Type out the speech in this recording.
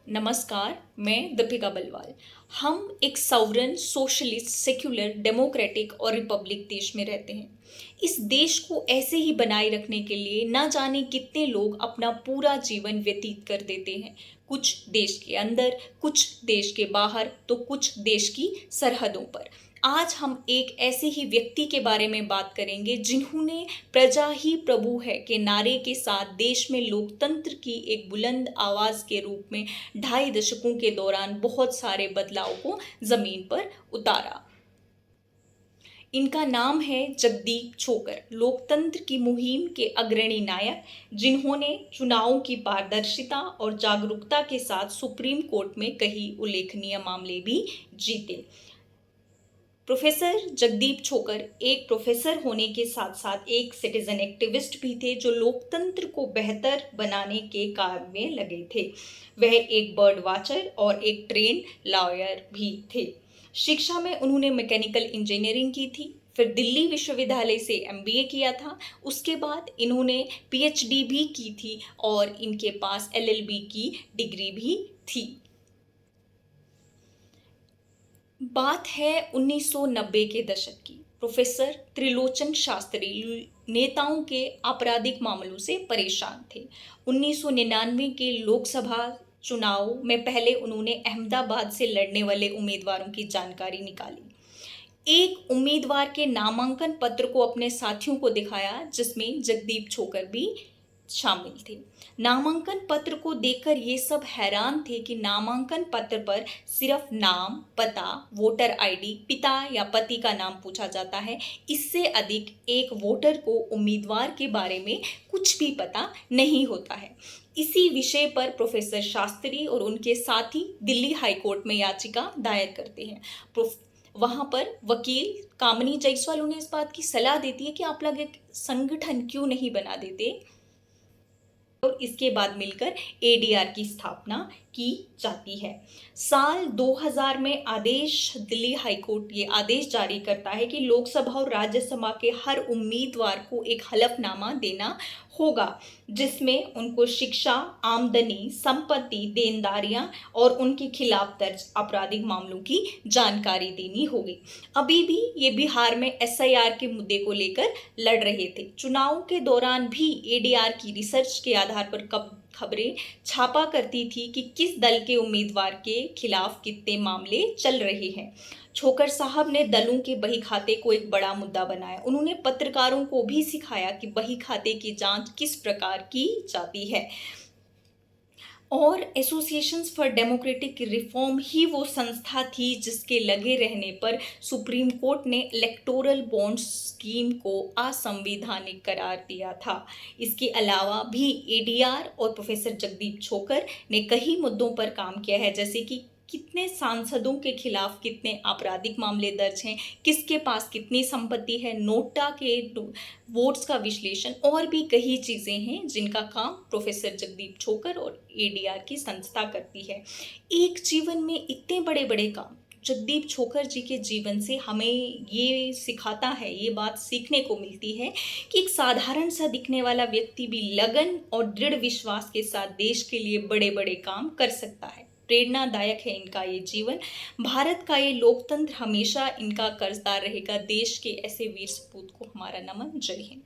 नमस्कार, मैं दीपिका बलवाल। हम एक सॉवरेन, सोशलिस्ट, सेक्युलर, डेमोक्रेटिक और रिपब्लिक देश में रहते हैं। इस देश को ऐसे ही बनाए रखने के लिए ना जाने कितने लोग अपना पूरा जीवन व्यतीत कर देते हैं। कुछ देश के अंदर, कुछ देश के बाहर, तो कुछ देश की सरहदों पर। आज हम एक ऐसे ही व्यक्ति के बारे में बात करेंगे जिन्होंने प्रजा ही प्रभु है के नारे के साथ देश में लोकतंत्र की एक बुलंद आवाज के रूप में 2.5 दशकों के दौरान बहुत सारे बदलाव को जमीन पर उतारा। इनका नाम है जगदीप छोकर, लोकतंत्र की मुहिम के अग्रणी नायक, जिन्होंने चुनावों की पारदर्शिता और जागरूकता के साथ सुप्रीम कोर्ट में कई उल्लेखनीय मामले भी जीते। प्रोफेसर जगदीप छोकर एक प्रोफेसर होने के साथ साथ एक सिटीजन एक्टिविस्ट भी थे जो लोकतंत्र को बेहतर बनाने के काम में लगे थे। वह एक बर्ड वाचर और एक ट्रेन लॉयर भी थे। शिक्षा में उन्होंने मैकेनिकल इंजीनियरिंग की थी, फिर दिल्ली विश्वविद्यालय से एमबीए किया था। उसके बाद इन्होंने पीएचडी भी की थी और इनके पास एलएलबी की डिग्री भी थी। बात है 1990 के दशक की। प्रोफेसर त्रिलोचन शास्त्री नेताओं के आपराधिक मामलों से परेशान थे। 1999 के लोकसभा चुनाव में पहले उन्होंने अहमदाबाद से लड़ने वाले उम्मीदवारों की जानकारी निकाली। एक उम्मीदवार के नामांकन पत्र को अपने साथियों को दिखाया, जिसमें जगदीप छोकर भी शामिल थे। नामांकन पत्र को देखकर ये सब हैरान थे कि नामांकन पत्र पर सिर्फ नाम, पता, वोटर आईडी, पिता या पति का नाम पूछा जाता है। इससे अधिक एक वोटर को उम्मीदवार के बारे में कुछ भी पता नहीं होता है। इसी विषय पर प्रोफेसर शास्त्री और उनके साथी दिल्ली हाईकोर्ट में याचिका दायर करते हैं। वहां पर वकील कामिनी जायसवाल उन्हें इस बात की सलाह देती है कि आप लोग एक संगठन क्यों नहीं बना देते, और इसके बाद मिलकर एडीआर की स्थापना की जाती है। साल 2000 में दिल्ली हाईकोर्ट ये आदेश जारी करता है कि लोकसभा और राज्यसभा के हर उम्मीदवार को एक हलफनामा देना होगा, जिसमें उनको शिक्षा, आमदनी, संपत्ति, देनदारियां और उनके खिलाफ दर्ज आपराधिक मामलों की जानकारी देनी होगी। अभी भी ये बिहार में एसआईआर के मुद्दे को लेकर लड़ रहे थे। चुनाव के दौरान भी एडीआर की रिसर्च के आधार पर खबरें छापा करती थी कि किस दल के उम्मीदवार के खिलाफ कितने मामले चल रहे हैं। छोकर साहब ने दलों के बही खाते को एक बड़ा मुद्दा बनाया। उन्होंने पत्रकारों को भी सिखाया कि बही खाते की जांच किस प्रकार की जाती है। और एसोसिएशंस फॉर डेमोक्रेटिक रिफॉर्म ही वो संस्था थी जिसके लगे रहने पर सुप्रीम कोर्ट ने इलेक्टोरल बॉन्ड स्कीम को असंवैधानिक करार दिया था। इसके अलावा भी एडीआर और प्रोफेसर जगदीप छोकर ने कई मुद्दों पर काम किया है, जैसे कि कितने सांसदों के खिलाफ कितने आपराधिक मामले दर्ज हैं, किसके पास कितनी संपत्ति है, नोटा के वोट्स का विश्लेषण और भी कई चीज़ें हैं जिनका काम प्रोफेसर जगदीप छोकर और एडीआर की संस्था करती है। एक जीवन में इतने बड़े बड़े काम जगदीप छोकर जी के जीवन से हमें ये सिखाता है, ये बात सीखने को मिलती है कि एक साधारण सा दिखने वाला व्यक्ति भी लगन और दृढ़ विश्वास के साथ देश के लिए बड़े बड़े काम कर सकता है। प्रेरणादायक है इनका ये जीवन। भारत का ये लोकतंत्र हमेशा इनका कर्जदार रहेगा। देश के ऐसे वीर सपूत को हमारा नमन। जय हिंद।